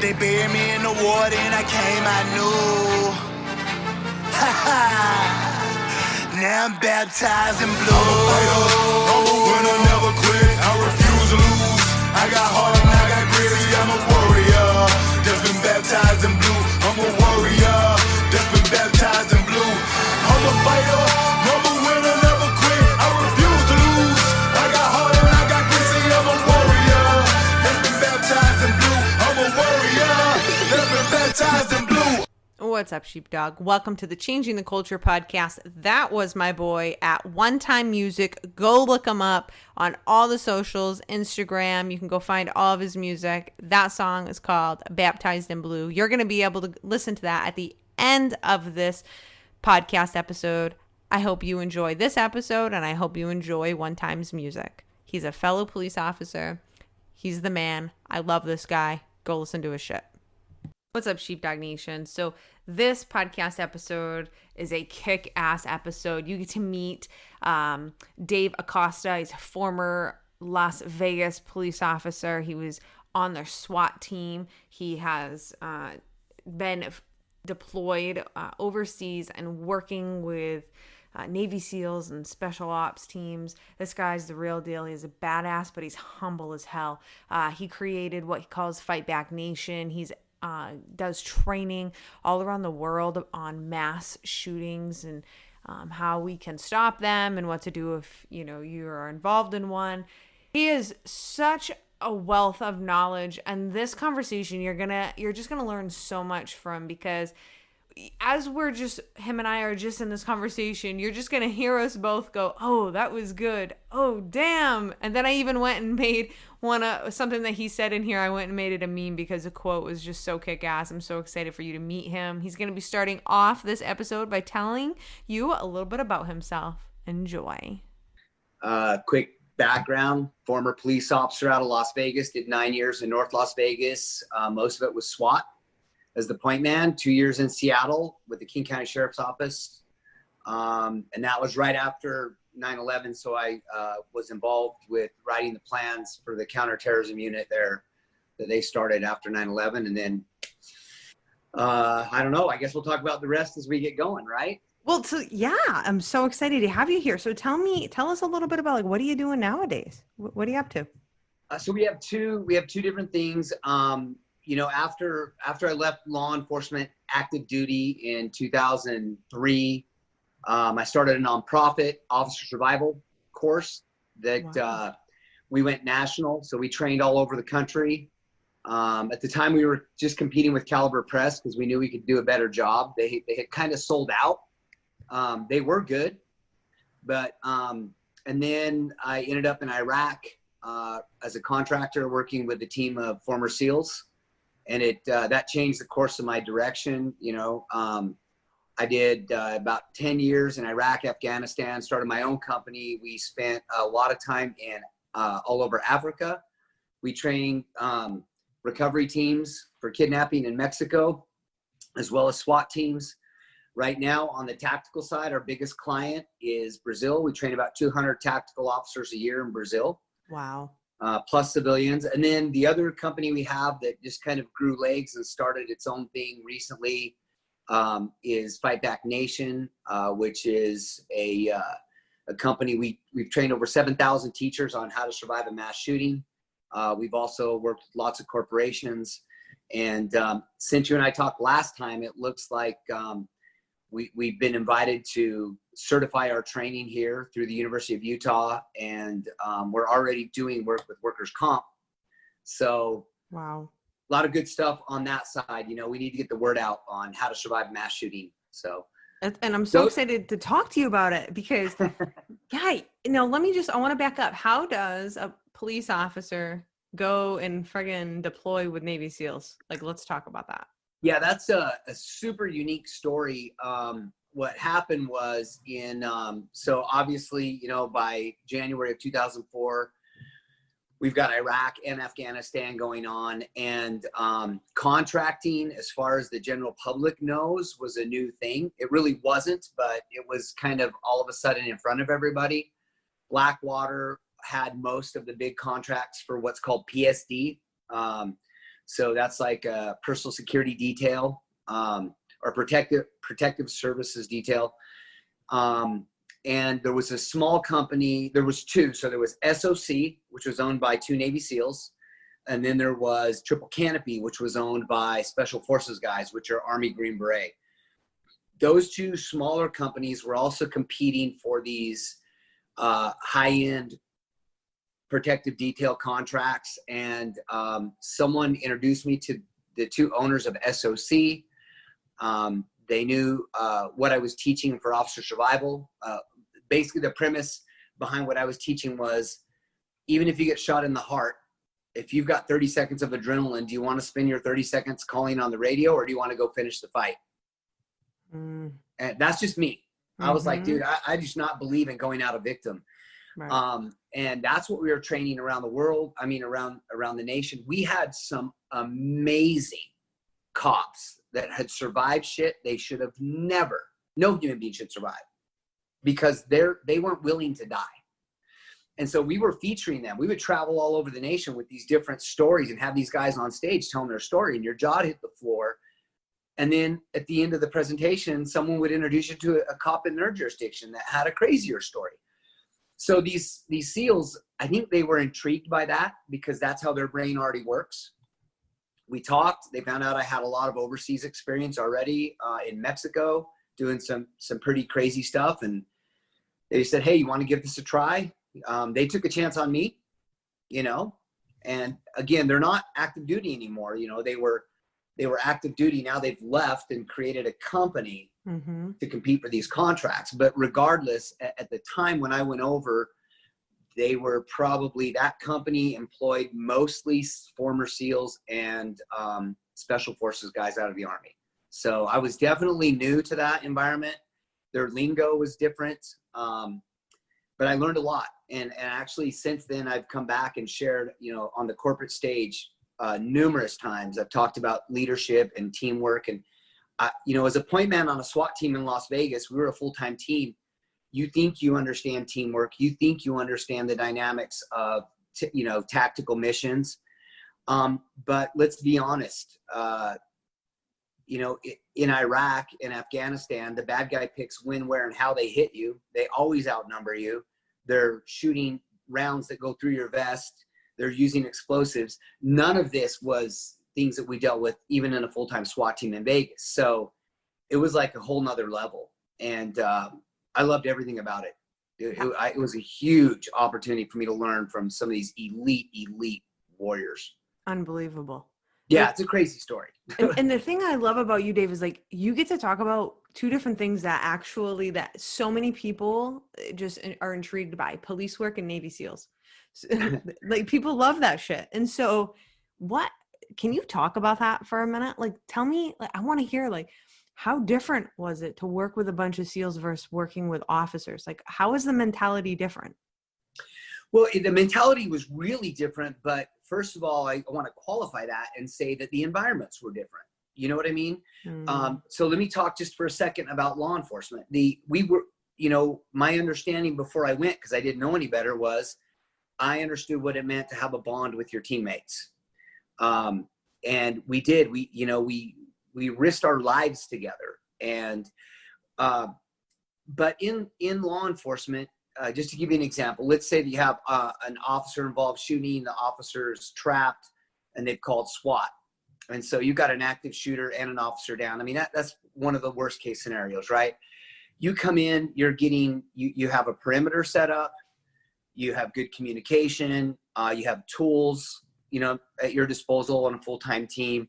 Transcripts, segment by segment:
They buried me in the water and I came, I knew. Ha ha. Now I'm baptized in blue. I'm a fighter, I'm a winner, never quit. I refuse to lose. I got heart and I got grit. See, I'm a warrior that's been baptized in blue. I'm a warrior that's been baptized in blue. I'm a fighter, I'm a winner, never quit. I refuse to lose. I got heart and I got grit. See, I'm a warrior that's been baptized in blue. I'm a warrior that's been baptized in blue. What's up, sheepdog? Welcome to the Changing the Culture podcast. That was my boy at One Time Music. Go look him up on all the socials, Instagram. You can go find all of his music. That song is called Baptized in Blue. You're going to be able to listen to that at the end of this podcast episode. I hope you enjoy this episode, and I hope you enjoy One Time's music. He's a fellow police officer. He's the man. I love this guy. Go listen to his shit. What's up, Sheepdog Nation? So this podcast episode is a kick-ass episode. You get to meet Dave Acosta. He's a former Las Vegas police officer. He was on their SWAT team. He has been deployed overseas and working with Navy SEALs and special ops teams. This guy's the real deal. He's a badass, but he's humble as hell. He created what he calls Fight Back Nation. He's does training all around the world on mass shootings and how we can stop them and what to do if you are involved in one. He is such a wealth of knowledge, and this conversation you're just gonna learn so much from, because as him and I are just in this conversation, you're just gonna hear us both go, "Oh, that was good. Oh, damn!" And then I even went and made something that he said in here. I went and made it a meme because the quote was just so kick-ass. I'm so excited for you to meet him. He's gonna be starting off this episode by telling you a little bit about himself. Enjoy. Quick background: former police officer out of Las Vegas. Did 9 years in North Las Vegas. Most of it was SWAT as the point man. 2 years in Seattle with the King County Sheriff's Office. And that was right after 9/11. So I was involved with writing the plans for the counterterrorism unit there that they started after 9/11. And then, I don't know, I guess we'll talk about the rest as we get going, right? Well, so yeah, I'm so excited to have you here. So tell us a little bit about, like, what are you doing nowadays? What are you up to? So we have two different things. After I left law enforcement active duty in 2003, I started a nonprofit officer survival course that we went national. So we trained all over the country. At the time, we were just competing with Caliber Press because we knew we could do a better job. They had kind of sold out. They were good, but and then I ended up in Iraq as a contractor working with a team of former SEALs. And that changed the course of my direction. I did about 10 years in Iraq, Afghanistan, started my own company. We spent a lot of time in all over Africa. We trained recovery teams for kidnapping in Mexico, as well as SWAT teams. Right now, on the tactical side, our biggest client is Brazil. We train about 200 tactical officers a year in Brazil. Wow. Plus civilians. And then the other company we have that just kind of grew legs and started its own thing recently is Fight Back Nation, which is a company. We've trained over 7,000 teachers on how to survive a mass shooting. We've also worked with lots of corporations. And since you and I talked last time, it looks like we've been invited to certify our training here through the University of Utah, and we're already doing work with workers' comp. So wow, a lot of good stuff on that side. We need to get the word out on how to survive mass shooting. So, and I'm so excited to talk to you about it because, I want to back up. How does a police officer go and friggin' deploy with Navy SEALs? Like, let's talk about that. Yeah, that's a super unique story. What happened was so obviously, by January of 2004, we've got Iraq and Afghanistan going on, and contracting, as far as the general public knows, was a new thing. It really wasn't, but it was kind of all of a sudden in front of everybody. Blackwater had most of the big contracts for what's called PSD. So that's like a personal security detail, or protective services detail. And there was a small company, there was two. So there was SOC, which was owned by 2 Navy SEALs. And then there was Triple Canopy, which was owned by Special Forces guys, which are Army Green Beret. Those two smaller companies were also competing for these high-end protective detail contracts. And someone introduced me to the 2 owners of SOC. They knew what I was teaching for officer survival. Basically, the premise behind what I was teaching was, even if you get shot in the heart, if you've got 30 seconds of adrenaline, do you want to spend your 30 seconds calling on the radio, or do you want to go finish the fight? And that's just me. I was like, dude, I just not believe in going out a victim. Right. And that's what we were training around the world. I mean, around the nation. We had some amazing cops that had survived shit they should have never, no human being should survive, because they weren't willing to die. And so we were featuring them. We would travel all over the nation with these different stories and have these guys on stage telling their story, and your jaw hit the floor. And then at the end of the presentation, someone would introduce you to a cop in their jurisdiction that had a crazier story. So these SEALs, I think they were intrigued by that, because that's how their brain already works. We talked. They found out I had a lot of overseas experience already in Mexico, doing some pretty crazy stuff. And they said, hey, you want to give this a try? They took a chance on me, you know, and again, they're not active duty anymore. You know, they were active duty. Now they've left and created a company to compete for these contracts. But regardless, at the time when I went over, they were probably, that company employed mostly former SEALs and Special Forces guys out of the Army. So I was definitely new to that environment. Their lingo was different. But I learned a lot. And actually since then I've come back and shared, you know, on the corporate stage numerous times. I've talked about leadership and teamwork. And, you know, as a point man on a SWAT team in Las Vegas, we were a full-time team. You think you understand teamwork. You think you understand the dynamics of, you know, tactical missions. But let's be honest, you know, in Iraq and Afghanistan, the bad guy picks when, where, and how they hit you. They always outnumber you. They're shooting rounds that go through your vest. They're using explosives. None of this was things that we dealt with even in a full-time SWAT team in Vegas. So it was like a whole nother level. And I loved everything about it. It was a huge opportunity for me to learn from some of these elite warriors. Unbelievable. Yeah, it's a crazy story. And the thing I love about you, Dave, is like you get to talk about 2 different things that actually that so many people just are intrigued by: police work and Navy SEALs. Like people love that shit. And so what, can you talk about that for a minute? Like tell me, like, I want to hear, like, how different was it to work with a bunch of SEALs versus working with officers? Like how is the mentality different? Well, the mentality was really different, but first of all, I want to qualify that and say that the environments were different. You know what I mean? So let me talk just for a second about law enforcement. We were, you know, my understanding before I went, because I didn't know any better, was I understood what it meant to have a bond with your teammates. And we did, we risked our lives together. And, but in law enforcement, just to give you an example, let's say that you have an officer involved shooting, the officer's trapped, and they've called SWAT. And so you've got an active shooter and an officer down. I mean, that's one of the worst case scenarios, right? You come in, you're getting, you have a perimeter set up, you have good communication, you have tools, you know, at your disposal on a full-time team,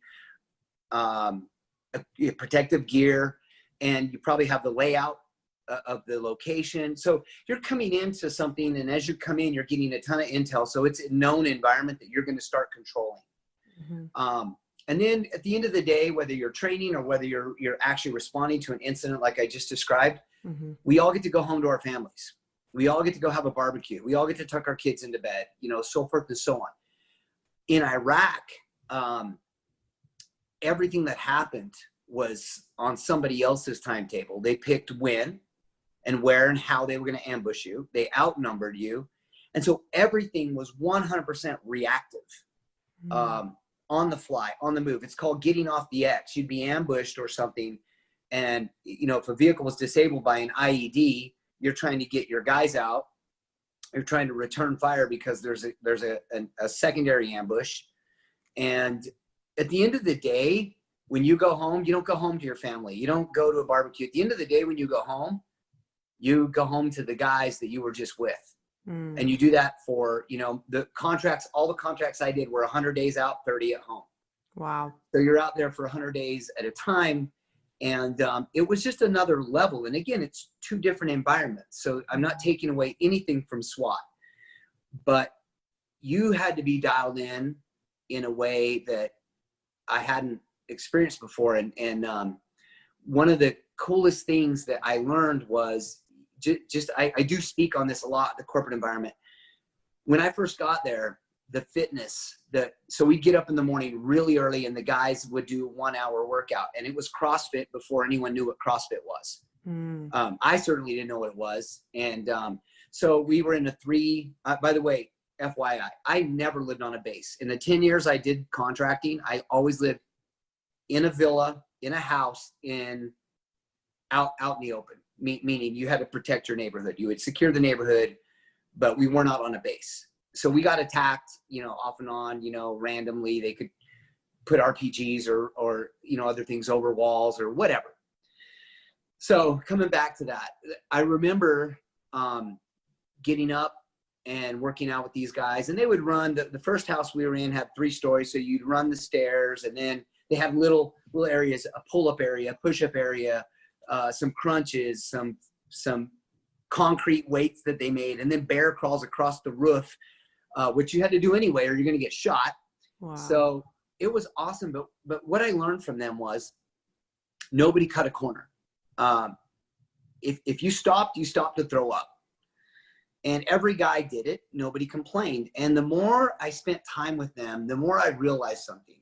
protective gear, and you probably have the layout of the location. So you're coming into something, and as you come in, you're getting a ton of intel. So it's a known environment that you're going to start controlling. And then at the end of the day, whether you're training or whether you're actually responding to an incident like I just described, we all get to go home to our families. We all get to go have a barbecue. We all get to tuck our kids into bed, you know, so forth and so on. In Iraq, everything that happened was on somebody else's timetable. They picked when and where and how they were going to ambush you. They outnumbered you. And so everything was 100% reactive. on the fly, on the move. It's called getting off the X. You'd be ambushed or something. And, you know, if a vehicle was disabled by an IED, you're trying to get your guys out. You're trying to return fire because there's a secondary ambush. And at the end of the day, when you go home, you don't go home to your family. You don't go to a barbecue. At the end of the day, when you go home to the guys that you were just with. And you do that for, you know, all the contracts I did were 100 days out, 30 at home. Wow. So you're out there for 100 days at a time. And it was just another level. And again, it's two different environments. So I'm not taking away anything from SWAT, but you had to be dialed in a way that I hadn't experienced before. And one of the coolest things that I learned was I do speak on this a lot, the corporate environment. When I first got there, the fitness, so we'd get up in the morning really early and the guys would do a 1 hour workout, and it was CrossFit before anyone knew what CrossFit was. I certainly didn't know what it was. And so we were in by the way, FYI, I never lived on a base. In the 10 years I did contracting, I always lived in a villa, in a house, out in the open, meaning you had to protect your neighborhood. You would secure the neighborhood, but we were not on a base. So we got attacked, you know, off and on, you know, randomly. They could put RPGs or, you know, other things over walls or whatever. So coming back to that, I remember getting up and working out with these guys, and they would run the first house we were in had 3 stories. So you'd run the stairs, and then they have little areas, a pull-up area, push-up area, some crunches, some concrete weights that they made, and then bear crawls across the roof, which you had to do anyway, or you're going to get shot. Wow. So it was awesome. But what I learned from them was nobody cut a corner. If you stopped to throw up. And every guy did it. Nobody complained. And the more I spent time with them, the more I realized something.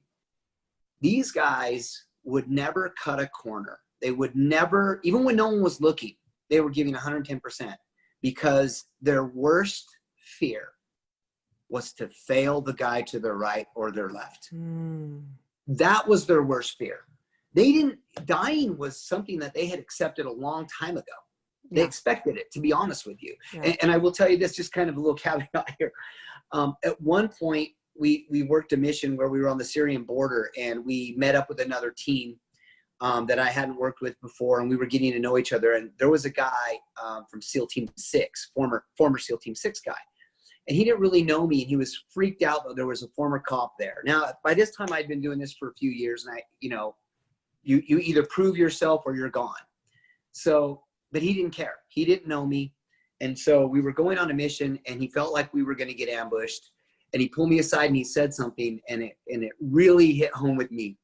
These guys would never cut a corner. They would never, even when no one was looking, they were giving 110%, because their worst fear was to fail the guy to their right or their left. That was their worst fear. Dying was something that they had accepted a long time ago. They expected it, to be honest with you. Yeah. And I will tell you this, just kind of a little caveat here. At one point, we worked a mission where we were on the Syrian border, and we met up with another team that I hadn't worked with before, and we were getting to know each other. And there was a guy from SEAL Team 6, former SEAL Team 6 guy. And he didn't really know me, and he was freaked out that there was a former cop there. Now, by this time, I'd been doing this for a few years, and you either prove yourself or you're gone. So, but he didn't care. He didn't know me. And so we were going on a mission, and he felt like we were going to get ambushed. And he pulled me aside and he said something, and it really hit home with me.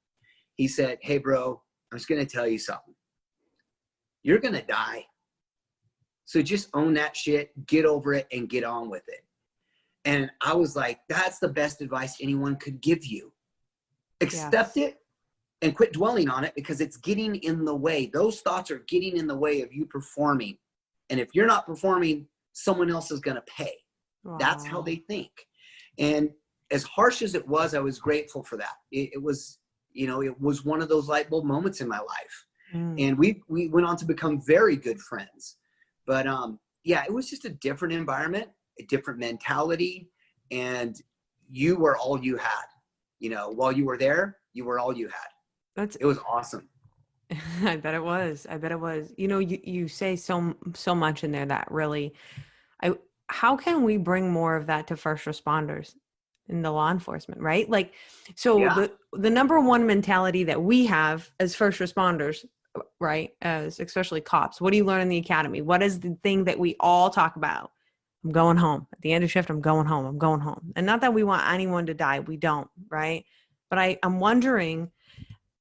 He said, "Hey, bro, I'm just going to tell you something. You're going to die. So just own that shit, get over it, and get on with it." And I was like, that's the best advice anyone could give you. Accept it and quit dwelling on it, because it's getting in the way. Those thoughts are getting in the way of you performing. And if you're not performing, someone else is going to pay. Wow. That's how they think. And as harsh as it was, I was grateful for that. It was, it was one of those light bulb moments in my life. And we went on to become very good friends. But it was just a different environment, a different mentality. And you were all you had. While you were there, you were all you had. It was awesome. I bet it was. You say so much in there that really, how can we bring more of that to first responders in the law enforcement, right? The number one mentality that we have as first responders, right, as especially cops, what do you learn in the academy? What is the thing that we all talk about? I'm going home. At the end of shift, I'm going home. I'm going home. And not that we want anyone to die. We don't, right? But I'm wondering,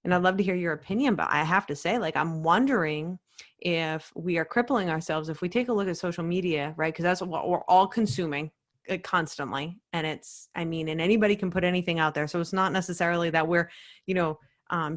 and I'd love to hear your opinion, but I have to say, I'm wondering if we are crippling ourselves. If we take a look at social media, right? Because that's what we're all consuming constantly. And and anybody can put anything out there. So it's not necessarily that we're,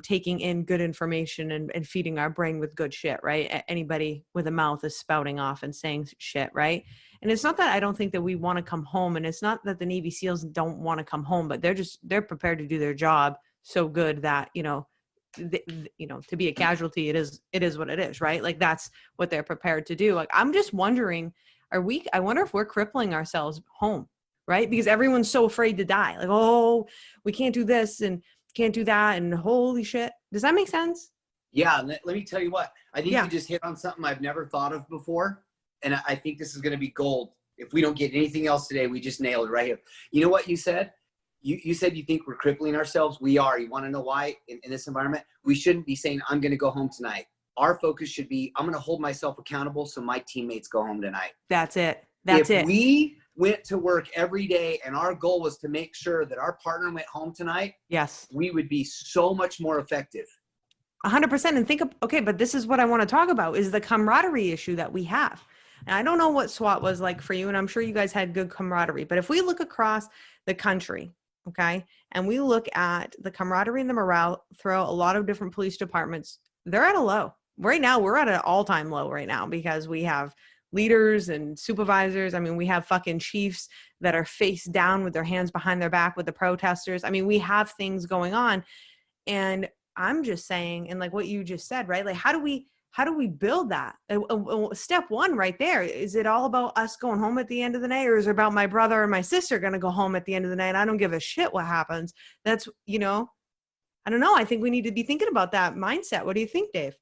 taking in good information and feeding our brain with good shit, right? Anybody with a mouth is spouting off and saying shit, right? And it's not that I don't think that we want to come home, and it's not that the Navy SEALs don't want to come home, but they're prepared to do their job so good that, to be a casualty, it is what it is, right? Like that's what they're prepared to do. Like, I'm just wondering, I wonder if we're crippling ourselves home, right? Because everyone's so afraid to die. Like, oh, we can't do this and can't do that. And holy shit. Does that make sense? Yeah. Let me tell you what, I think Yeah. you just hit on something I've never thought of before. And I think this is going to be gold. If we don't get anything else today, we just nailed it right here. You know what you said? You said you think we're crippling ourselves. We are. You want to know why in this environment? We shouldn't be saying, I'm going to go home tonight. Our focus should be, I'm going to hold myself accountable so my teammates go home tonight. That's it. If we went to work every day and our goal was to make sure that our partner went home tonight, yes, we would be so much more effective. 100%. And think of, okay, but this is what I want to talk about is the camaraderie issue that we have. And I don't know what SWAT was like for you, and I'm sure you guys had good camaraderie, but if we look across the country, okay, and we look at the camaraderie and the morale throughout a lot of different police departments, they're at a low. Right now, we're at an all-time low right now because we have leaders and supervisors. I mean, we have fucking chiefs that are face down with their hands behind their back with the protesters. I mean, we have things going on. And I'm just saying, and like what you just said, right? Like, how do we build that? Step one right there. Is it all about us going home at the end of the night, or is it about my brother or my sister going to go home at the end of the night? I don't give a shit what happens. That's, I don't know. I think we need to be thinking about that mindset. What do you think, Dave?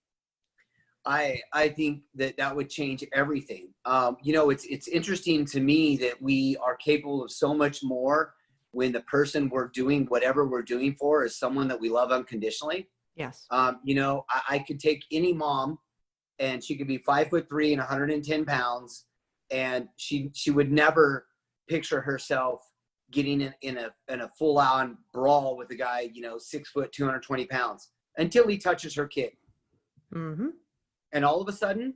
I think that would change everything. It's interesting to me that we are capable of so much more when the person we're doing whatever we're doing for is someone that we love unconditionally. Yes. I could take any mom, and she could be 5'3" and 110 pounds, and she would never picture herself getting in a full on brawl with a guy, 6 foot, 220 pounds until he touches her kid. Mm-hmm. And all of a sudden,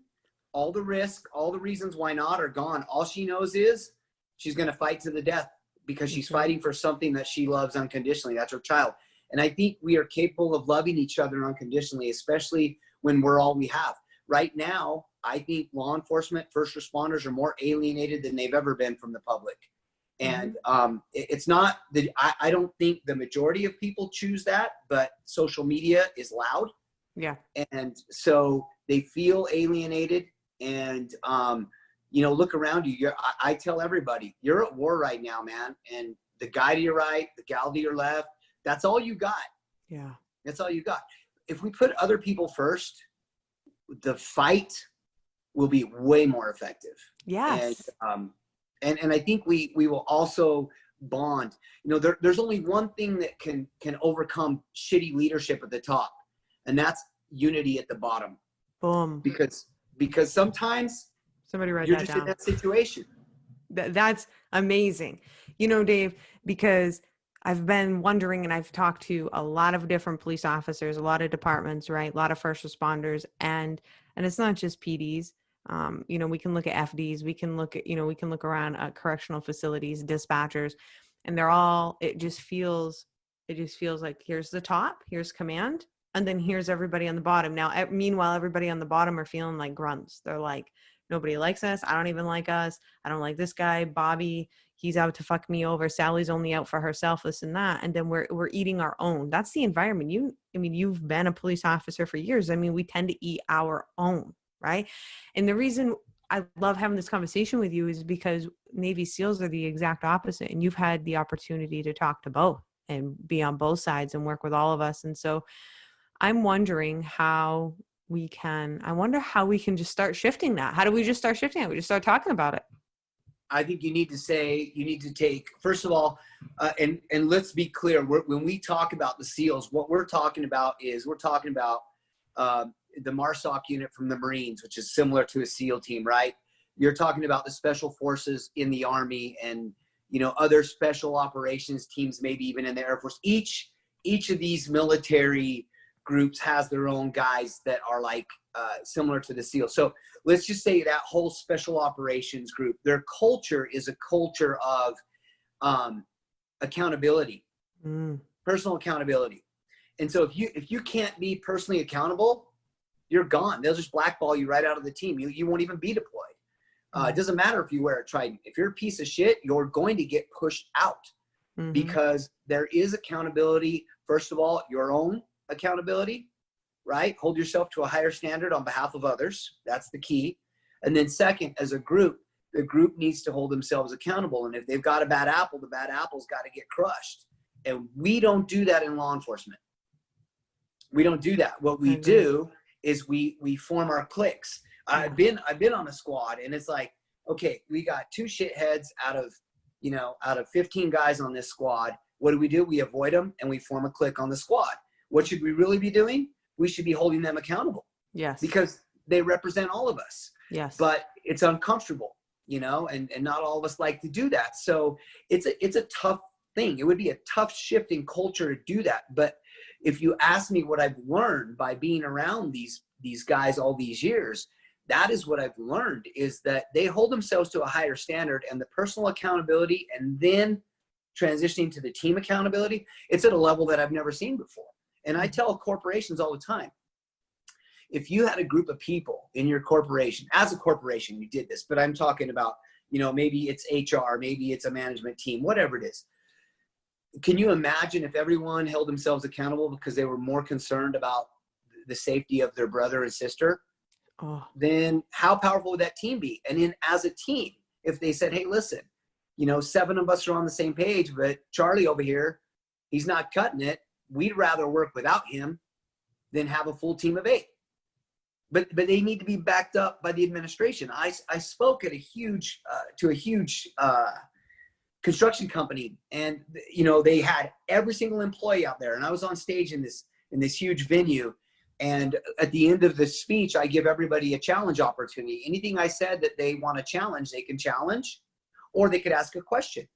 all the risk, all the reasons why not are gone. All she knows is she's going to fight to the death because she's fighting for something that she loves unconditionally. That's her child. And I think we are capable of loving each other unconditionally, especially when we're all we have. Right now, I think law enforcement, first responders are more alienated than they've ever been from the public. And it's not that I don't think the majority of people choose that, but social media is loud. Yeah. And so they feel alienated, and, look around you. I tell everybody, you're at war right now, man. And the guy to your right, the gal to your left, that's all you got. Yeah. That's all you got. If we put other people first, the fight will be way more effective. Yes. And I think we will also bond. There's only one thing that can overcome shitty leadership at the top, and that's unity at the bottom. Boom. Because sometimes somebody write you're that just down. in that situation. That's amazing. Dave, because I've been wondering, and I've talked to a lot of different police officers, a lot of departments, right? A lot of first responders, and it's not just PDs. We can look at FDs, we can look around at correctional facilities, dispatchers, and it just feels like here's the top, here's command, and then here's everybody on the bottom. Now, meanwhile, everybody on the bottom are feeling like grunts. They're like, nobody likes us. I don't even like us. I don't like this guy, Bobby. He's out to fuck me over. Sally's only out for herself, this and that. And then we're eating our own. That's the environment. You've been a police officer for years. We tend to eat our own, right? And the reason I love having this conversation with you is because Navy SEALs are the exact opposite. And you've had the opportunity to talk to both and be on both sides and work with all of us. And so I'm wondering how we can just start shifting that. How do we just start shifting it? We just start talking about it. I think you need to take, first of all, and let's be clear, when we talk about the SEALs, what we're talking about the MARSOC unit from the Marines, which is similar to a SEAL team, right? You're talking about the special forces in the Army and, other special operations teams, maybe even in the Air Force. Each of these military groups has their own guys that are like similar to the SEAL. So let's just say that whole special operations group, their culture is a culture of accountability, personal accountability. And so if you can't be personally accountable, you're gone. They'll just blackball you right out of the team. You won't even be deployed. It doesn't matter if you wear a trident. If you're a piece of shit, you're going to get pushed out, because there is accountability. First of all, your own accountability, right? Hold yourself to a higher standard on behalf of others. That's the key. And then second, as a group, the group needs to hold themselves accountable. And if they've got a bad apple, the bad apple's got to get crushed. And we don't do that in law enforcement. We don't do that. What we do is we form our cliques. I've been on a squad, and it's like, okay, we got 2 shitheads out of 15 guys on this squad. What do? We avoid them, and we form a clique on the squad. What should we really be doing? We should be holding them accountable. Yes. Because they represent all of us. Yes. But it's uncomfortable, and not all of us like to do that. So it's a tough thing. It would be a tough shift in culture to do that. But if you ask me what I've learned by being around these guys all these years, that is what I've learned, is that they hold themselves to a higher standard, and the personal accountability and then transitioning to the team accountability, it's at a level that I've never seen before. And I tell corporations all the time, if you had a group of people in your corporation, as a corporation, you did this, but I'm talking about, maybe it's HR, maybe it's a management team, whatever it is. Can you imagine if everyone held themselves accountable because they were more concerned about the safety of their brother and sister? Then how powerful would that team be? And then as a team, if they said, hey, listen, 7 of us are on the same page, but Charlie over here, he's not cutting it. We'd rather work without him than have a full team of 8. But they need to be backed up by the administration. I spoke at to a huge construction company, and they had every single employee out there, and I was on stage in this huge venue. And at the end of the speech, I give everybody a challenge opportunity. Anything I said that they want to challenge, they can challenge, or they could ask a question.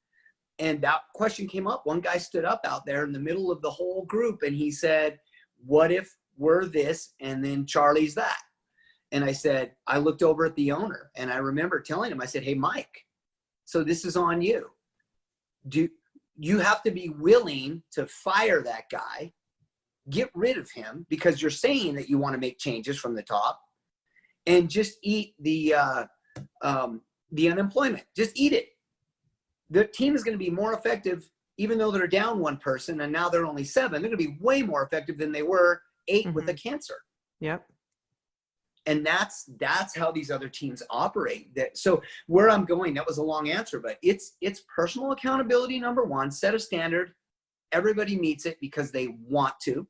And that question came up. One guy stood up out there in the middle of the whole group, and he said, what if we're this and then Charlie's that? And I said, I looked over at the owner, and I remember telling him, I said, hey, Mike, so this is on you. You have to be willing to fire that guy, get rid of him, because you're saying that you want to make changes from the top, and just eat the unemployment. Just eat it. The team is going to be more effective, even though they're down 1 person and now they're only 7. They're going to be way more effective than they were 8 with the cancer. Yep. And that's how these other teams operate. So where I'm going, that was a long answer, but it's personal accountability. Number 1, set a standard. Everybody meets it because they want to,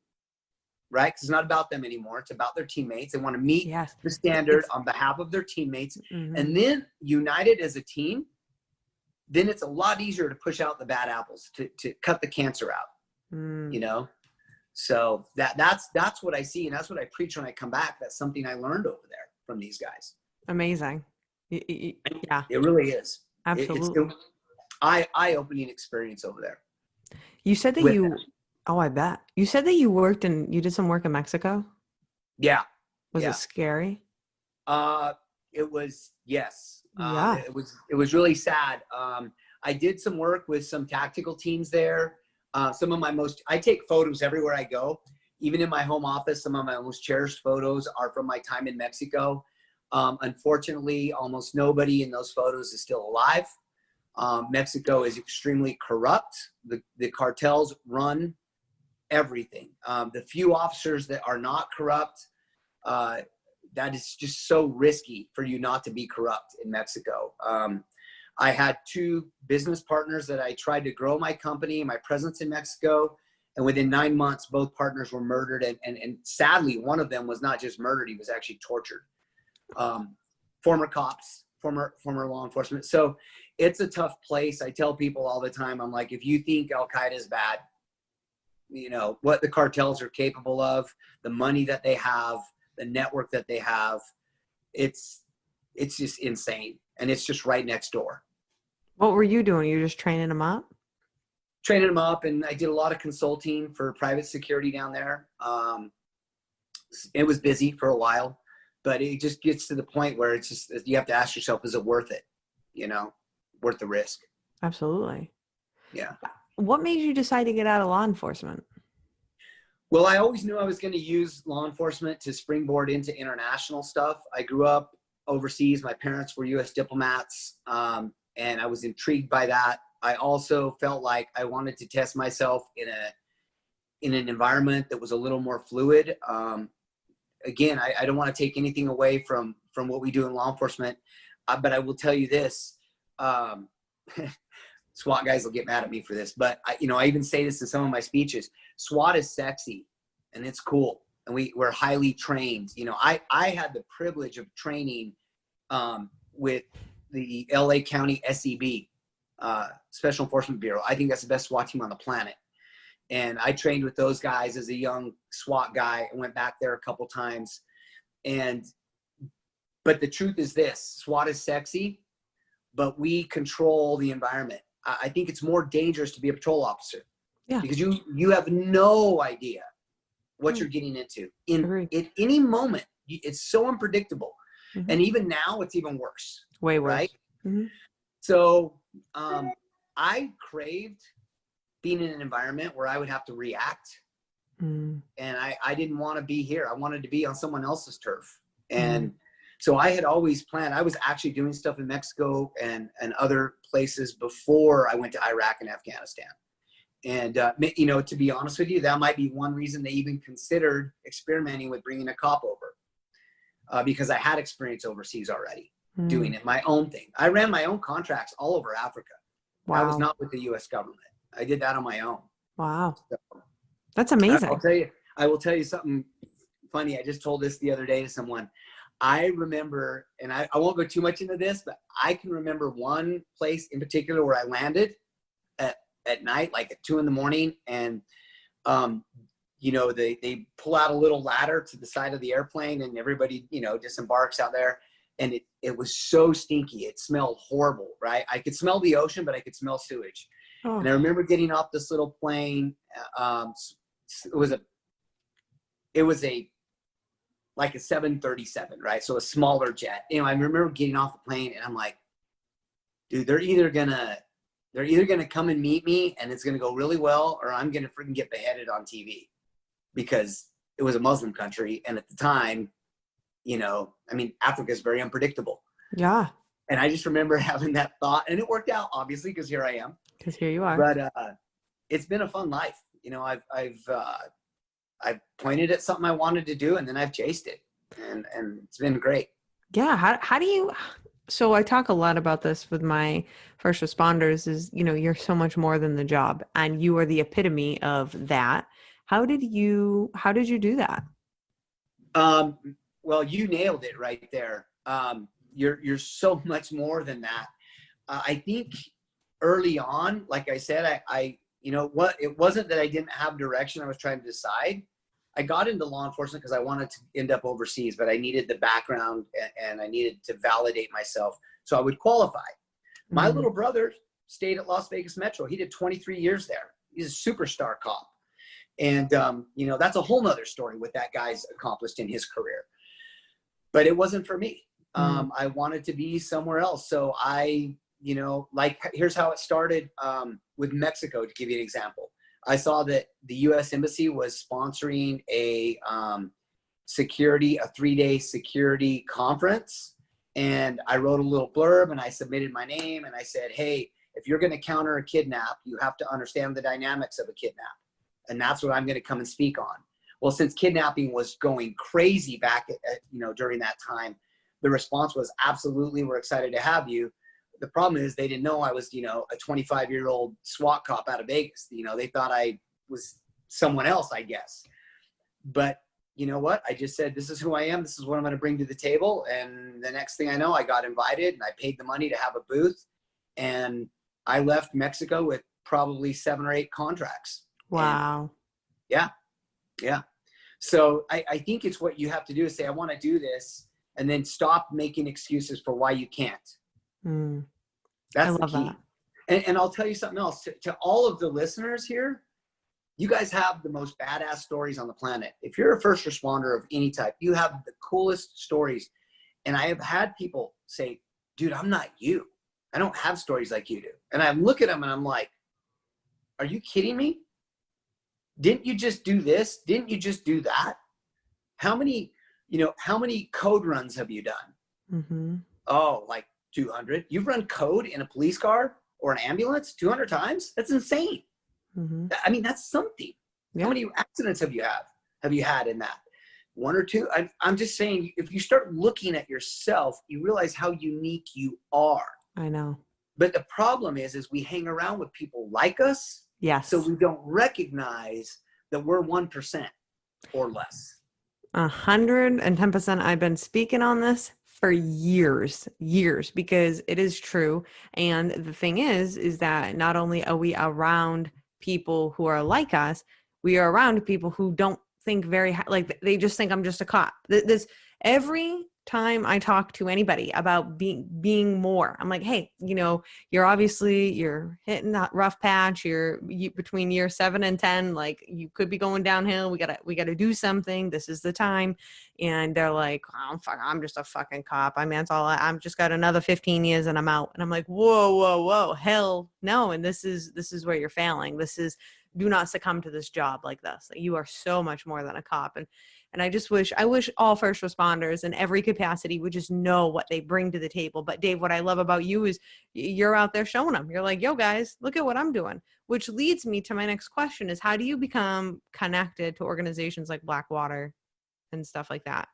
right? Because it's not about them anymore. It's about their teammates. They want to meet the standard on behalf of their teammates. And then united as a team, then it's a lot easier to push out the bad apples, to cut the cancer out, So that's what I see. And that's what I preach when I come back. That's something I learned over there from these guys. Amazing. Yeah. It really is. Absolutely. It's eye-opening experience over there. You said that I bet. You said that you did some work in Mexico? Yeah. Was it scary? It was, yes. Yeah. It was really sad. I did some work with some tactical teams there. I take photos everywhere I go. Even in my home office, some of my most cherished photos are from my time in Mexico. Unfortunately, almost nobody in those photos is still alive. Mexico is extremely corrupt. The cartels run everything. The few officers that are not corrupt, that is just so risky for you not to be corrupt in Mexico. I had 2 business partners that I tried to grow my company, my presence in Mexico. And within 9 months, both partners were murdered. And sadly, one of them was not just murdered, he was actually tortured. Former cops, former law enforcement. So it's a tough place. I tell people all the time, I'm like, if you think Al-Qaeda is bad, what the cartels are capable of, the money that they have, the network that they have, it's just insane. And it's just right next door. What were you doing? You just training them up? Training them up, and I did a lot of consulting for private security down there. It was busy for a while, but it just gets to the point where it's just, you have to ask yourself, is it worth it? Worth the risk? Absolutely. Yeah. What made you decide to get out of law enforcement? Well, I always knew I was going to use law enforcement to springboard into international stuff. I grew up overseas. My parents were U.S. diplomats, and I was intrigued by that. I also felt like I wanted to test myself in an environment that was a little more fluid. Again, I don't want to take anything away from what we do in law enforcement, but I will tell you this. SWAT guys will get mad at me for this, but I even say this in some of my speeches. SWAT is sexy and it's cool. And we're highly trained. I had the privilege of training with the LA County SEB, Special Enforcement Bureau. I think that's the best SWAT team on the planet. And I trained with those guys as a young SWAT guy and went back there a couple times. But the truth is this: SWAT is sexy, but we control the environment. I think it's more dangerous to be a patrol officer, because you have no idea what you're getting into in any moment. It's so unpredictable. Mm-hmm. And even now it's even worse. Way worse. Right? Mm-hmm. So I craved being in an environment where I would have to react. Mm. And I didn't want to be here. I wanted to be on someone else's turf. And so I had always planned. I was actually doing stuff in Mexico and other places before I went to Iraq and Afghanistan. And, to be honest with you, that might be one reason they even considered experimenting with bringing a cop over, because I had experience overseas already doing it, my own thing. I ran my own contracts all over Africa. Wow. I was not with the U.S. government. I did that on my own. Wow. So, that's amazing. I will tell you something funny. I just told this the other day to someone. I remember, and I won't go too much into this, but I can remember one place in particular where I landed at night, like at 2 a.m. And, they pull out a little ladder to the side of the airplane and everybody, disembarks out there. And it was so stinky. It smelled horrible, right? I could smell the ocean, but I could smell sewage. Oh. And I remember getting off this little plane. It was like a 737, right? So a smaller jet. I remember getting off the plane and I'm like, dude, they're either gonna come and meet me and it's gonna go really well, or I'm gonna freaking get beheaded on TV, because it was a Muslim country. And at the time, Africa is very unpredictable. Yeah. And I just remember having that thought, and it worked out, obviously, because here I am. Because here you are. But it's been a fun life. I've pointed at something I wanted to do, and then I've chased it, and it's been great. Yeah. How do you? So I talk a lot about this with my first responders. Is you're so much more than the job, and you are the epitome of that. How did you do that? Well, you nailed it right there. You're so much more than that. I think early on, like I said, it wasn't that I didn't have direction. I was trying to decide. I got into law enforcement because I wanted to end up overseas, but I needed the background and I needed to validate myself so I would qualify. Mm-hmm. My little brother stayed at Las Vegas Metro. He did 23 years there. He's a superstar cop. And, that's a whole nother story what that guy's accomplished in his career. But it wasn't for me. I wanted to be somewhere else. So here's how it started with Mexico, to give you an example. I saw that the U.S. Embassy was sponsoring a 3-day security conference. And I wrote a little blurb and I submitted my name and I said, hey, if you're going to counter a kidnap, you have to understand the dynamics of a kidnap. And that's what I'm going to come and speak on. Well, since kidnapping was going crazy back during that time, the response was absolutely, we're excited to have you. The problem is they didn't know I was, a 25-year-old SWAT cop out of Vegas. They thought I was someone else, I guess. But you know what? I just said, this is who I am. This is what I'm going to bring to the table. And the next thing I know, I got invited and I paid the money to have a booth. And I left Mexico with probably 7 or 8 contracts. Wow. And yeah. So I think it's what you have to do is say, I want to do this, and then stop making excuses for why you can't. That's the key. That. And I'll tell you something else. To all of the listeners here, you guys have the most badass stories on the planet. If you're a first responder of any type, you have the coolest stories. And I have had people say, dude, I'm not you. I don't have stories like you do. And I look at them and I'm like, are you kidding me? Didn't you just do this? Didn't you just do that? How many code runs have you done? Mm-hmm. Oh, like 200. You've run code in a police car or an ambulance 200 times? That's insane. Mm-hmm. I mean, that's something. Yeah. How many accidents have you had in that? One or two? I'm just saying, if you start looking at yourself, you realize how unique you are. I know. But the problem is we hang around with people like us. Yes. So we don't recognize that we're 1% or less. 110%. I've been speaking on this for years, because it is true. And the thing is that not only are we around people who are like us, we are around people who don't think like they just think I'm just a cop. This every time I talk to anybody about being more, I'm like, hey, you're hitting that rough patch. You between year 7 and 10, like you could be going downhill. We gotta do something. This is the time. And they're like, oh, fuck, I'm just a fucking cop. I mean, that's all. I'm just got another 15 years and I'm out. And I'm like, whoa, hell no. And this is where you're failing. Do not succumb to this job like this. You are so much more than a cop. And I wish all first responders in every capacity would just know what they bring to the table. But Dave, what I love about you is you're out there showing them. You're like, yo guys, look at what I'm doing. Which leads me to my next question is, how do you become connected to organizations like Blackwater and stuff like that?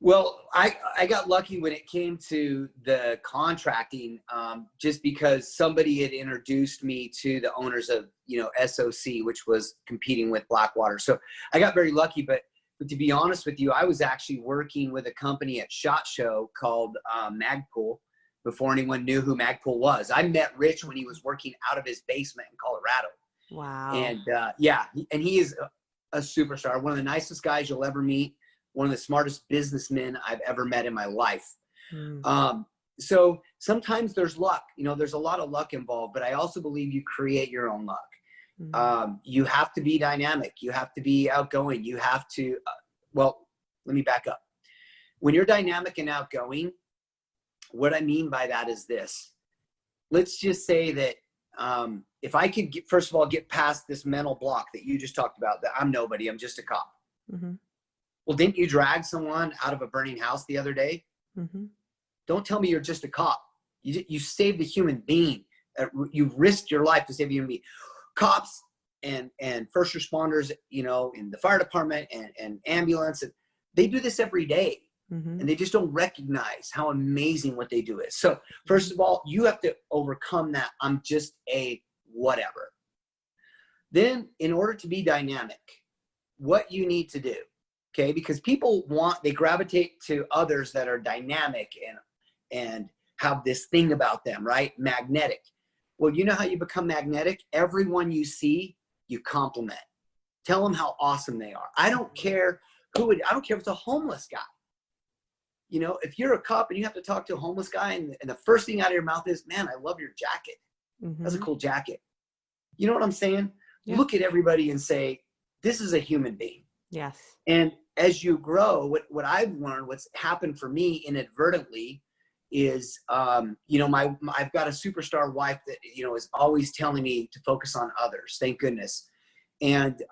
Well, I got lucky when it came to the contracting, just because somebody had introduced me to the owners of, SOC, which was competing with Blackwater. So I got very lucky, but to be honest with you, I was actually working with a company at SHOT Show called Magpul before anyone knew who Magpul was. I met Rich when he was working out of his basement in Colorado. Wow. And and he is a superstar, one of the nicest guys you'll ever meet. One of the smartest businessmen I've ever met in my life. So sometimes there's luck, there's a lot of luck involved, but I also believe you create your own luck. You have to be dynamic. You have to be outgoing. You have to, let me back up. When you're dynamic and outgoing, what I mean by that is this. Let's just say that if I could first of all, get past this mental block that you just talked about, that I'm nobody, I'm just a cop. Mm-hmm. Well, didn't you drag someone out of a burning house the other day? Mm-hmm. Don't tell me you're just a cop. You saved a human being. You risked your life to save a human being. Cops and first responders, in the fire department and ambulance, they do this every day. Mm-hmm. And they just don't recognize how amazing what they do is. So first of all, you have to overcome that. I'm just a whatever. Then in order to be dynamic, what you need to do, okay, because people they gravitate to others that are dynamic and have this thing about them, right? Magnetic. Well, you know how you become magnetic? Everyone you see, you compliment. Tell them how awesome they are. I don't care I don't care if it's a homeless guy. If you're a cop and you have to talk to a homeless guy and the first thing out of your mouth is, man, I love your jacket. Mm-hmm. That's a cool jacket. You know what I'm saying? Yeah. Look at everybody and say, this is a human being. Yes. And as you grow, what I've learned, what's happened for me inadvertently is, I've got a superstar wife that, is always telling me to focus on others. Thank goodness. And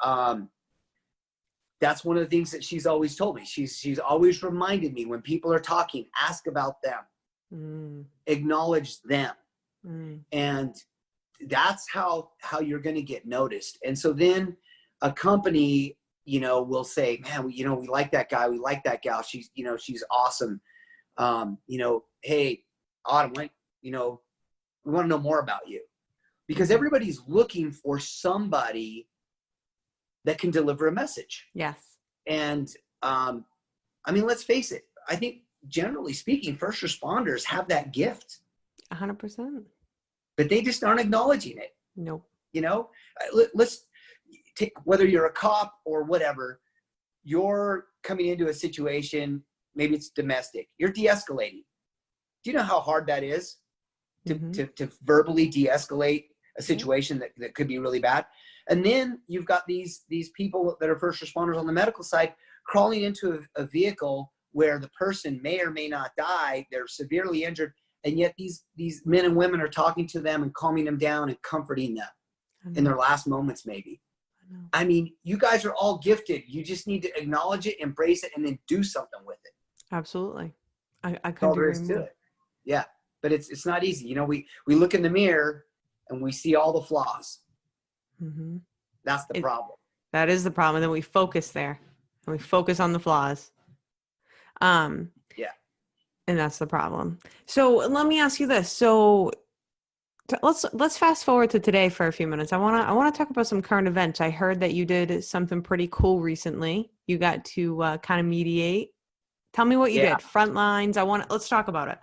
that's one of the things that she's always told me. She's always reminded me when people are talking, ask about them, acknowledge them. And that's how you're going to get noticed. And so then a company, will say, man, we like that guy. We like that gal. She's awesome. Hey, Autumn, we want to know more about you, because everybody's looking for somebody that can deliver a message. Yes. And, let's face it. I think generally speaking, first responders have that gift. 100%. But they just aren't acknowledging it. Nope. Let's take, whether you're a cop or whatever, you're coming into a situation, maybe it's domestic, you're de-escalating. Do you know how hard that is to verbally de-escalate a situation that could be really bad? And then you've got these people that are first responders on the medical side crawling into a vehicle where the person may or may not die, they're severely injured, and yet these men and women are talking to them and calming them down and comforting them in their last moments maybe. I mean, you guys are all gifted. You just need to acknowledge it, embrace it, and then do something with it. Absolutely. I That's all couldn't there agree is to more. it. Yeah, but it's not easy. We look in the mirror and we see all the flaws. Mm-hmm. That's the problem. That is the problem. And then we focus there and we focus on the flaws. Um, Yeah. and that's the problem. So let me ask you this. So let's fast forward to today for a few minutes. I want to talk about some current events. I heard that you did something pretty cool recently. You got to kind of mediate. Tell me what you Yeah. did. Front lines. Let's talk about it.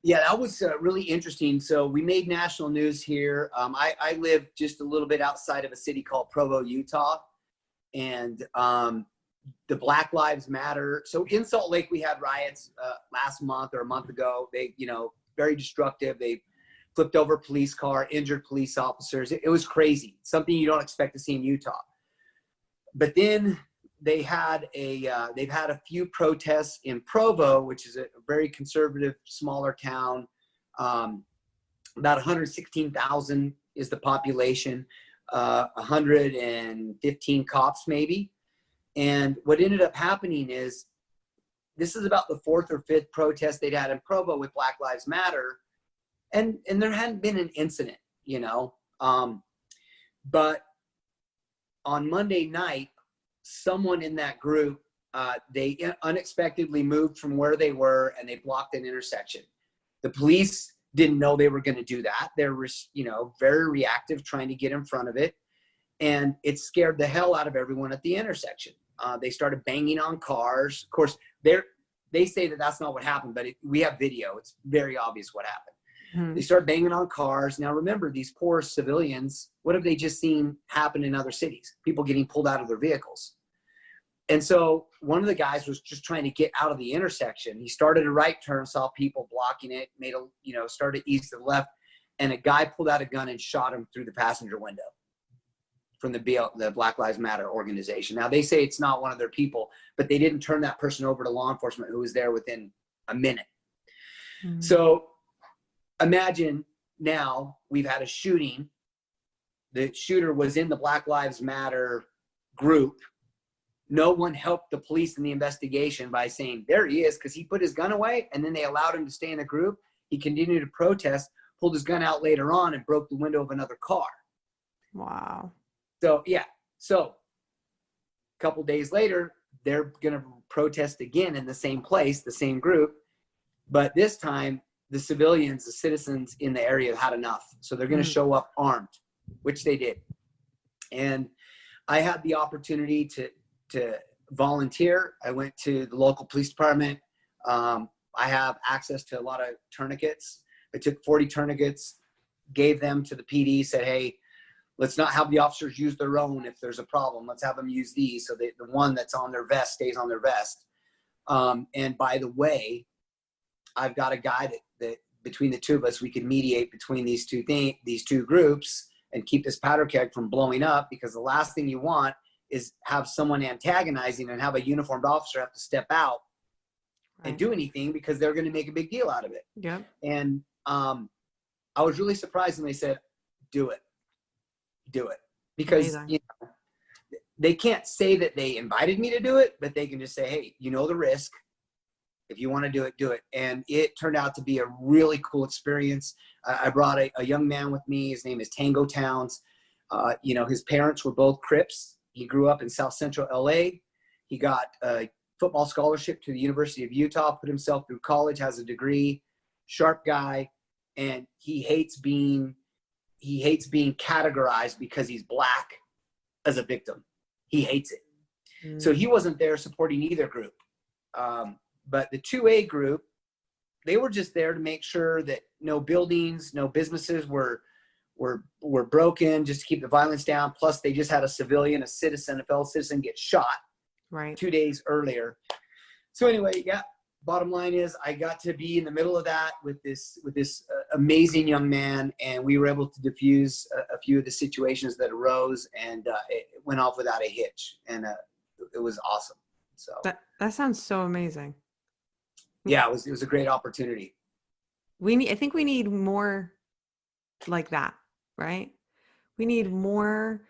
Yeah, that was really interesting. So we made national news here. I live just a little bit outside of a city called Provo, Utah, and the Black Lives Matter. So in Salt Lake, we had riots last month or a month ago. They, very destructive. They flipped over a police car, injured police officers. It was crazy. Something you don't expect to see in Utah. But then they've had a few protests in Provo, which is a very conservative, smaller town. About 116,000 is the population, 115 cops maybe. And what ended up happening is this is about the fourth or fifth protest they'd had in Provo with Black Lives Matter. And there hadn't been an incident, but on Monday night, someone in that group, they unexpectedly moved from where they were and they blocked an intersection. The police didn't know they were going to do that. They were, very reactive, trying to get in front of it. And it scared the hell out of everyone at the intersection. They started banging on cars. Of course, they say that that's not what happened, but we have video. It's very obvious what happened. Mm-hmm. They start banging on cars. Now, remember, these poor civilians, what have they just seen happen in other cities? People getting pulled out of their vehicles. And so one of the guys was just trying to get out of the intersection. He started a right turn, saw people blocking it, started east to the left, and a guy pulled out a gun and shot him through the passenger window from the Black Lives Matter organization. Now, they say it's not one of their people, but they didn't turn that person over to law enforcement, who was there within a minute. Mm-hmm. So imagine now we've had a shooting. The shooter was in the Black Lives Matter group. No one helped the police in the investigation by saying, there he is, because he put his gun away, and then they allowed him to stay in the group. He continued to protest, pulled his gun out later on, and broke the window of another car. Wow. So, yeah. So a couple days later, they're going to protest again in the same place, the same group. But this time, the civilians, the citizens in the area have had enough. So they're going to show up armed, which they did. And I had the opportunity to volunteer. I went to the local police department. I have access to a lot of tourniquets. I took 40 tourniquets, gave them to the PD, said, hey, let's not have the officers use their own if there's a problem. Let's have them use these so that the one that's on their vest stays on their vest. And by the way, I've got a guy that between the two of us, we can mediate between these two groups and keep this powder keg from blowing up, because the last thing you want is have someone antagonizing and have a uniformed officer have to step out and do anything, because they're going to make a big deal out of it. Yeah. And I was really surprised when they said, do it, because they can't say that they invited me to do it, but they can just say, hey, the risk. If you want to do it, do it. And it turned out to be a really cool experience. I brought a young man with me. His name is Tango Towns. His parents were both Crips. He grew up in South Central LA. He got a football scholarship to the University of Utah, put himself through college, has a degree, sharp guy. And he hates being categorized because he's Black as a victim. He hates it. Mm. So he wasn't there supporting either group. But the 2A group, they were just there to make sure that no buildings, no businesses were broken, just to keep the violence down. Plus, they just had a civilian, a fellow citizen get shot 2 days earlier. So anyway, yeah, bottom line is I got to be in the middle of that with this amazing young man, and we were able to diffuse a few of the situations that arose, and it went off without a hitch, and it was awesome. So that sounds so amazing. Yeah, it was a great opportunity. I think we need more like that, right? We need more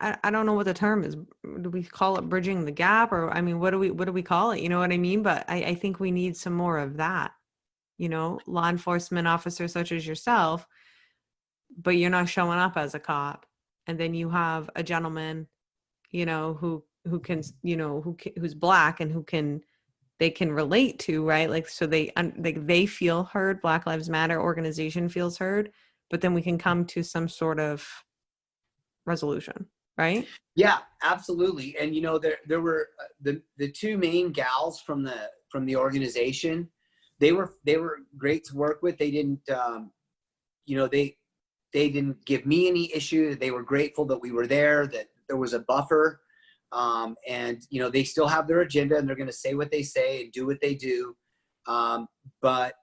I don't know what the term is. Do we call it bridging the gap, or I mean, what do we call it? You know what I mean? But I think we need some more of that. You know, law enforcement officers such as yourself, but you're not showing up as a cop, and then you have a gentleman, you know, who can, you know, who's Black and they can relate to, right? Like, so they feel heard. Black Lives Matter organization feels heard, but then we can come to some sort of resolution, right? Yeah, absolutely. And you know, there were the two main gals from the organization. They were great to work with. They didn't, you know, they didn't give me any issue. They were grateful that we were there, that there was a buffer. And you know, they still have their agenda and they're going to say what they say and do what they do. But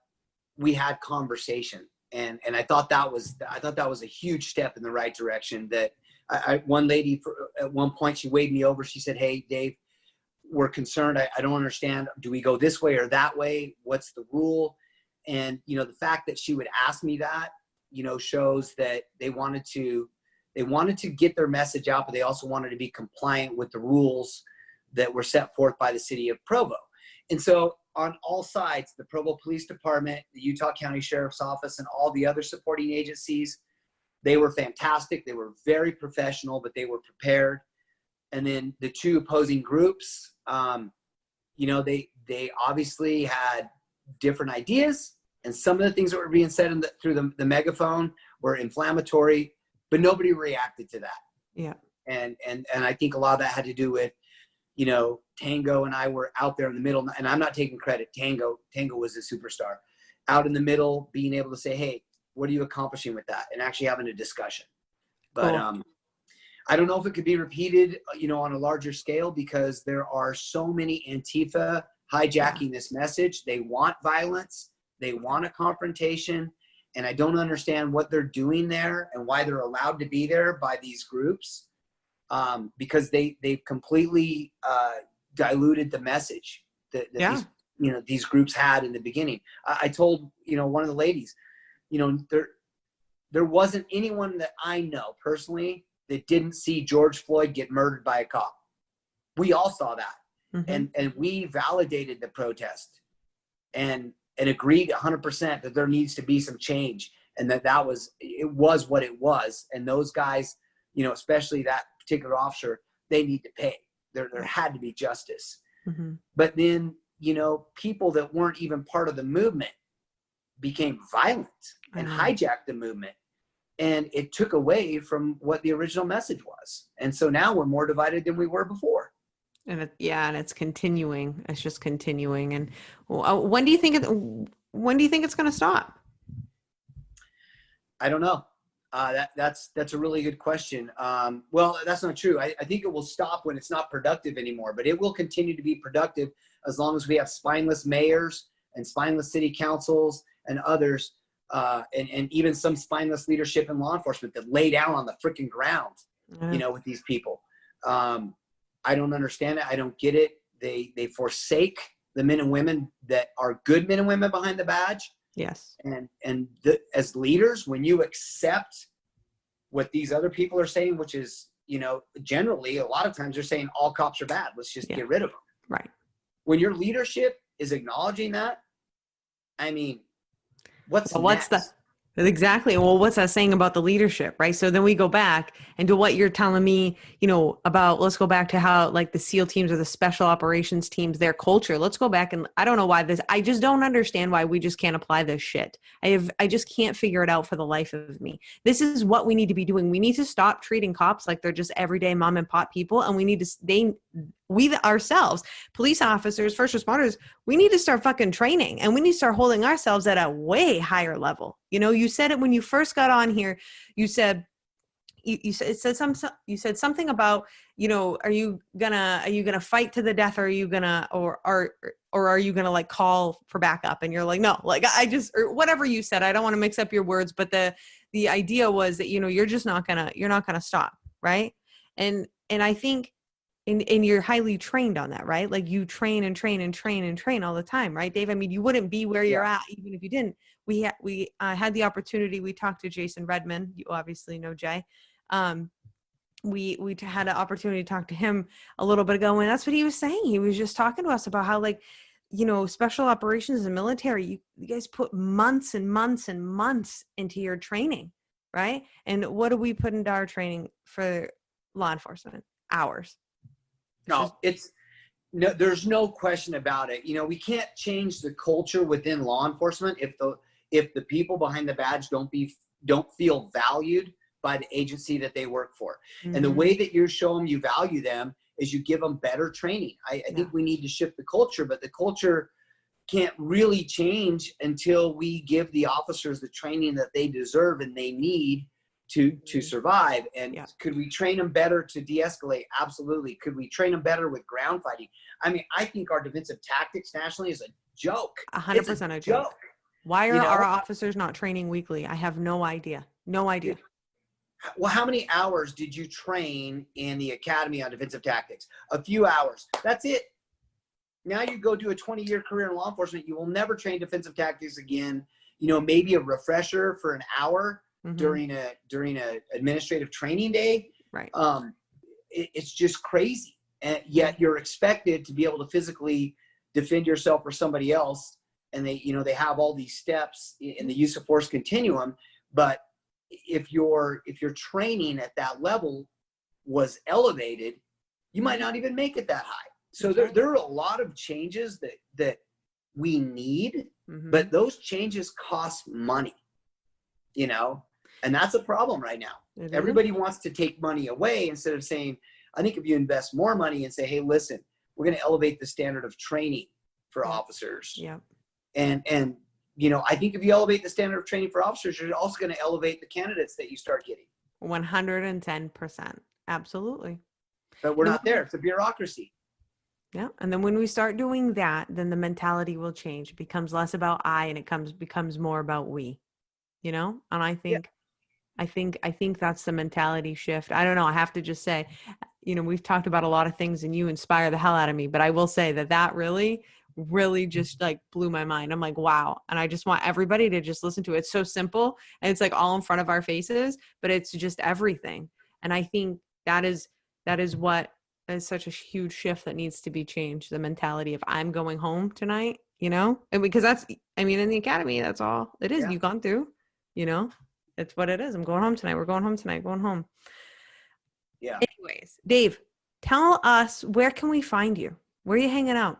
we had conversation, and I thought that was a huge step in the right direction. That one lady at one point, she waved me over. She said, "Hey, Dave, we're concerned. I don't understand. Do we go this way or that way? What's the rule?" And, you know, the fact that she would ask me that, you know, shows that they wanted to get their message out, but they also wanted to be compliant with the rules that were set forth by the city of Provo. And so on all sides, the Provo Police Department, the Utah County Sheriff's Office, and all the other supporting agencies, they were fantastic. They were very professional, but they were prepared. And then the two opposing groups, you know, they obviously had different ideas, and some of the things that were being said through the megaphone were inflammatory, but nobody reacted to that. Yeah. And I think a lot of that had to do with, you know, Tango and I were out there in the middle, and I'm not taking credit. Tango was a superstar, out in the middle, being able to say, "Hey, what are you accomplishing with that?" and actually having a discussion. But Cool. I don't know if it could be repeated, you know, on a larger scale, because there are so many Antifa hijacking this message. They want violence. They want a confrontation. And I don't understand what they're doing there and why they're allowed to be there by these groups, because they've completely diluted the message that these, you know, these groups had in the beginning. I told, you know, one of the ladies, you know, there wasn't anyone that I know personally that didn't see George Floyd get murdered by a cop. We all saw that. Mm-hmm. And we validated the protest and agreed 100% that there needs to be some change, and it was what it was. And those guys, you know, especially that particular officer, they need to pay. There had to be justice. Mm-hmm. But then, you know, people that weren't even part of the movement became violent and hijacked the movement. And it took away from what the original message was. And so now we're more divided than we were before. And it's continuing. It's just continuing. And when do you think it's going to stop? I don't know. That's a really good question. Well, that's not true. I think it will stop when it's not productive anymore, but it will continue to be productive as long as we have spineless mayors and spineless city councils and others, and even some spineless leadership in law enforcement that lay down on the freaking ground, you know, with these people. I don't understand it. I don't get it. They forsake the men and women that are good men and women behind the badge. Yes. And as leaders, when you accept what these other people are saying, which is, you know, generally a lot of times they're saying all cops are bad. Let's just get rid of them. Right. When your leadership is acknowledging that, I mean, what's exactly. Well, what's that saying about the leadership, right? So then we go back and to what you're telling me, you know, about, let's go back to how like the SEAL teams or the special operations teams, their culture. Let's go back, and I don't know why I just don't understand why we just can't apply this shit. I just can't figure it out for the life of me. This is what we need to be doing. We need to stop treating cops like they're just everyday mom and pop people. And we ourselves, police officers, first responders, we need to start fucking training, and we need to start holding ourselves at a way higher level. You know, you said it when you first got on here. You said something about, you know, are you gonna fight to the death, or are you gonna or are you gonna like call for backup? And you're like, no, like or whatever you said. I don't want to mix up your words, but the idea was that, you know, you're not gonna stop, right? And I think. And you're highly trained on that, right? Like you train and train and train and train all the time, right, Dave? I mean, you wouldn't be where you're at even if you didn't. We had the opportunity. We talked to Jason Redman. You obviously know Jay. we had an opportunity to talk to him a little bit ago, and that's what he was saying. He was just talking to us about how, like, you know, special operations and military, you guys put months and months and months into your training, right? And what do we put into our training for law enforcement? Hours. No, there's no question about it. You know, we can't change the culture within law enforcement if the people behind the badge don't feel valued by the agency that they work for. Mm-hmm. And the way that you show them you value them is you give them better training. I think we need to shift the culture, but the culture can't really change until we give the officers the training that they deserve and they need to survive. And could we train them better to de-escalate? Absolutely. Could we train them better with ground fighting? I mean, I think our defensive tactics nationally is a joke. 100% a joke. Why are our officers not training weekly? I have no idea. No idea. Well, how many hours did you train in the academy on defensive tactics? A few hours. That's it. Now you go do a 20-year career in law enforcement. You will never train defensive tactics again. You know, maybe a refresher for an hour during a administrative training day. Right. It's just crazy. And yet you're expected to be able to physically defend yourself or somebody else. And they have all these steps in the use of force continuum. But if your training at that level was elevated, you might not even make it that high. So there are a lot of changes that we need, but those changes cost money, you know, and that's a problem right now. Everybody wants to take money away instead of saying, I think if you invest more money and say, hey, listen, we're going to elevate the standard of training for officers. Yeah. And you know, I think if you elevate the standard of training for officers, you're also going to elevate the candidates that you start getting. 110%. Absolutely. But we're not there. It's a bureaucracy. Yeah. And then when we start doing that, then the mentality will change. It becomes less about I, and it becomes more about we, you know? And I think that's the mentality shift. I don't know. I have to just say, you know, we've talked about a lot of things and you inspire the hell out of me, but I will say that really just like blew my mind. I'm like, wow. And I just want everybody to just listen to it. It's so simple and it's like all in front of our faces, but it's just everything. And I think that is what is such a huge shift that needs to be changed. The mentality of I'm going home tonight, you know, and because in the academy, that's all it is. You've gone through, you know, it's what it is. I'm going home tonight. We're going home tonight, going home. Yeah. Anyways, Dave, tell us, where can we find you? Where are you hanging out?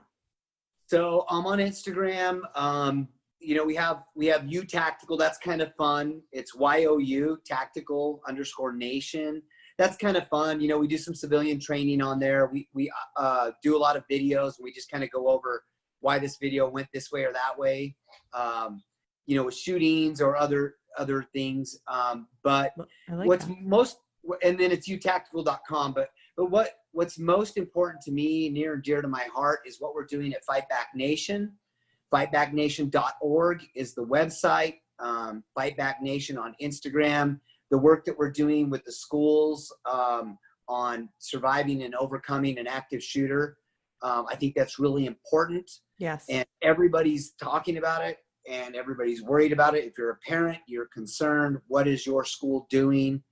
So I'm on Instagram. You know, we have U Tactical. That's kind of fun. It's YOU Tactical _Nation. That's kind of fun. You know, we do some civilian training on there. We do a lot of videos. And we just kind of go over why this video went this way or that way. You know, with shootings or other things. But and then it's utactical.com. But what's most important to me, near and dear to my heart, is what we're doing at Fight Back Nation. Fightbacknation.org is the website. Fight Back Nation on Instagram. The work that we're doing with the schools on surviving and overcoming an active shooter. I think that's really important. Yes. And everybody's talking about it and everybody's worried about it. If you're a parent, you're concerned. What is your school doing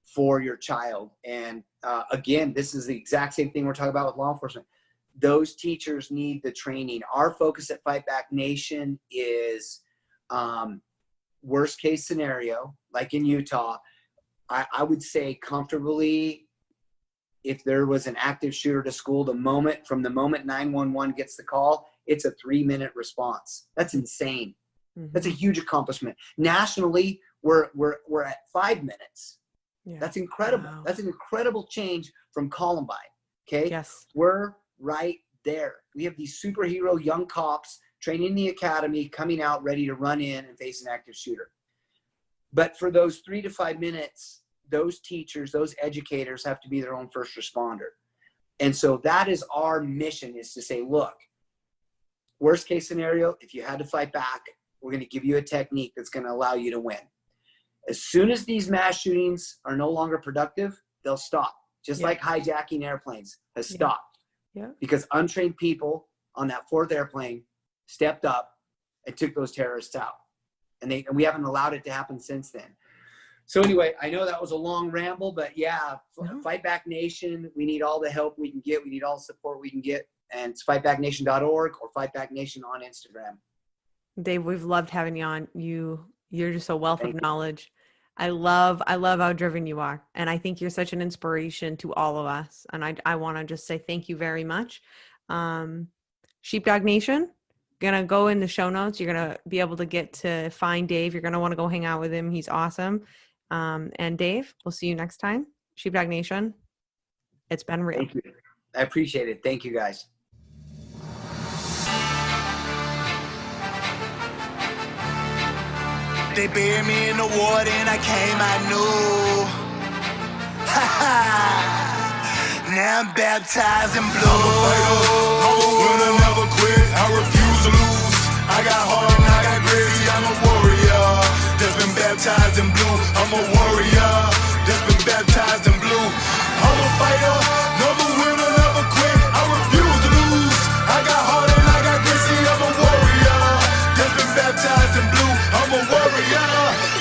for your child? And again, this is the exact same thing we're talking about with law enforcement. Those teachers need the training. Our focus at Fight Back Nation is worst case scenario, like in Utah. I would say comfortably, if there was an active shooter to school, from the moment 911 gets the call, it's a 3-minute response. That's insane. Mm-hmm. That's a huge accomplishment. Nationally, we're at 5 minutes. Yeah. That's incredible. Wow. That's an incredible change from Columbine. Okay. Yes. We're right there. We have these superhero young cops training in the academy, coming out ready to run in and face an active shooter. But for those 3 to 5 minutes, those teachers, those educators have to be their own first responder. And so that is our mission, is to say, look, worst case scenario, if you had to fight back, we're going to give you a technique that's going to allow you to win. As soon as these mass shootings are no longer productive, they'll stop. Just like hijacking airplanes has stopped. Yeah. Because untrained people on that 4th airplane stepped up and took those terrorists out. And we haven't allowed it to happen since then. So anyway, I know that was a long ramble, but yeah, No. Fight Back Nation. We need all the help we can get. We need all the support we can get. And it's fightbacknation.org or Fight Back Nation on Instagram. Dave, we've loved having you on. You're just a wealth of knowledge. I love how driven you are. And I think you're such an inspiration to all of us. And I want to just say thank you very much. Sheepdog Nation, gonna go in the show notes. You're gonna be able to get to find Dave. You're gonna want to go hang out with him. He's awesome. And Dave, we'll see you next time. Sheepdog Nation, it's been real. Thank you. I appreciate it. Thank you, guys. They buried me in the water and I came, I knew. Ha ha. Now I'm baptized in blue. I'm a fighter, I'm a winner, never quit. I refuse to lose. I got heart and I got grit. I'm a warrior that's been baptized in blue. I'm a warrior that's been baptized in blue. I'm a fighter, never winner, never quit. I refuse to lose. I got heart and I got grit. I'm a warrior that's been baptized in blue. I'm a warrior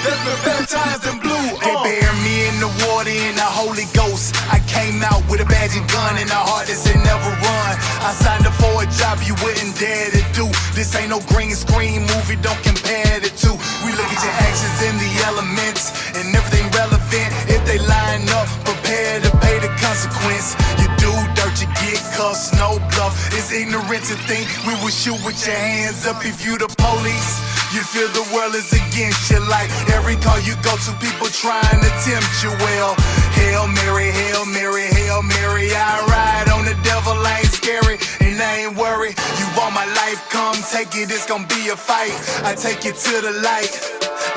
that's been baptized in blue. They buried me in the water in the Holy Ghost. I came out with a badge and gun and a heart that said never run. I signed up for a job you wouldn't dare to do. This ain't no green screen movie, don't compare the two. We look at your actions in the elements and everything relevant. If they line up, prepare to pay the consequence. You do dirt, you get cuffed, no bluff. It's ignorant to think we will shoot with your hands up if you the police. You feel the world is against you, like every call you go to, people trying to tempt you. Well, Hail Mary, Hail Mary, Hail Mary. I ride on the devil, I ain't scary, and I ain't worried. You want my life, come take it, it's gonna be a fight. I take it to the light,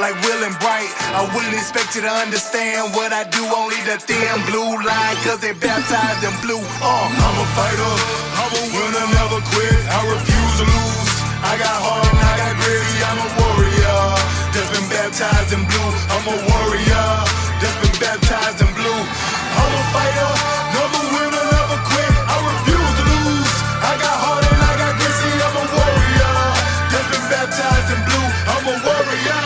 like Will and Bright. I wouldn't expect you to understand what I do, only the thin blue line, cause they baptized in blue. I'm a fighter, I'm a winner, never quit. I refuse to lose. I got heart and I got grit. I'm a warrior that's been baptized in blue. I'm a warrior that's been baptized in blue. I'm a fighter, never winner, never quit. I refuse to lose. I got heart and I got grit. I'm a warrior that's been baptized in blue. I'm a warrior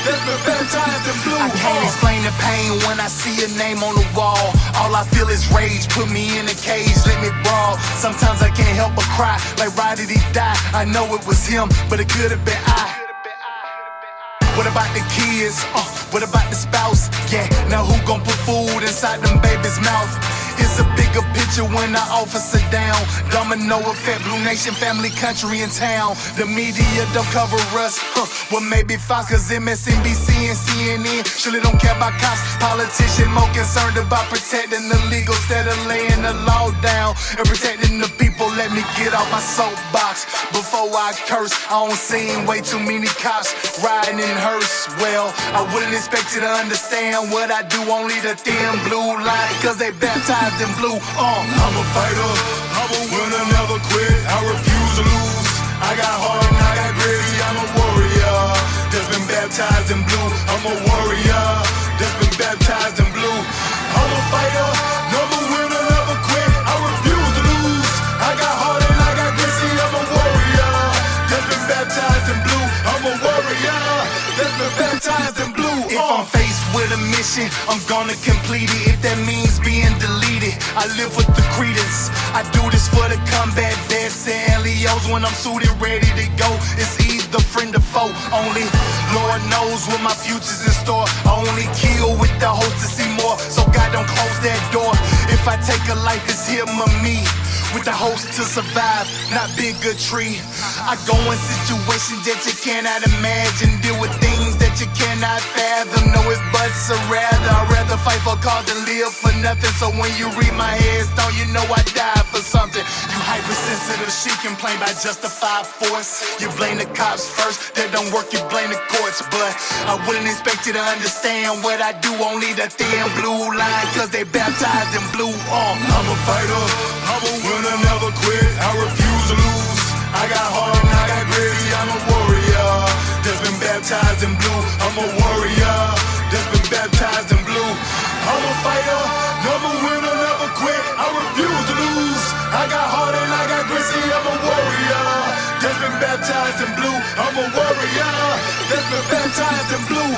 that's been baptized in blue. I can't explain the pain when I see a name on the wall. All I feel is rage, put me in a cage, let me brawl. Sometimes I can't help but cry, like why did he die? I know it was him, but it could have been I. What about the kids? What about the spouse? Yeah, now who gon' put food inside them babies' mouth? It's a bigger picture when the officer down. Domino effect, Blue Nation, family, country, and town. The media don't cover us. Well, maybe Fox, cause MSNBC and CNN surely don't care about cops. Politicians more concerned about protecting the legal instead of laying the law down and protecting the people. Let me get off my soapbox before I curse. I don't seen way too many cops riding in hearse. Well, I wouldn't expect you to understand what I do, only the thin blue line, cause they baptized in blue. I'm a fighter, I'm a winner, never quit. I refuse to lose. I got heart and I got grit. I'm a warrior that's been baptized in blue. I'm a warrior that's been baptized in blue. I'm a fighter, never winner, never quit. I refuse to lose. I got heart and I got grit. I'm a warrior that's been baptized in blue. I'm a warrior that's been baptized in blue. If I'm faced with a mission, I'm gonna complete it. If that means being deleted, I live with the credence. I do this for the combat vets and Leos. When I'm suited, ready to go, it's either friend or foe. Only Lord knows what my future's in store. I only kill with the hope to see more, so God don't close that door. If I take a life, it's him or me, with the hopes to survive, not bigotry. I go in situations that you cannot imagine, deal with things that you cannot fathom. No ifs, buts, or rather, I'd rather fight for a cause than live for nothing. So when you read my headstone, you know I died for something. You hypersensitive, she complain by justified force. You blame the cops first, that don't work, you blame the courts. But I wouldn't expect you to understand what I do, only the thin blue line, cause they baptized in blue. I'm a fighter, I'm a winner, never quit. I refuse to lose. I got heart and I got grit. I'm a warrior that's been baptized in blue. I'm a warrior that's been baptized in blue. I'm a fighter, never winner, never quit. I refuse to lose. I got heart and I got grit. I'm a warrior that's been baptized in blue. I'm a warrior that's been baptized in blue.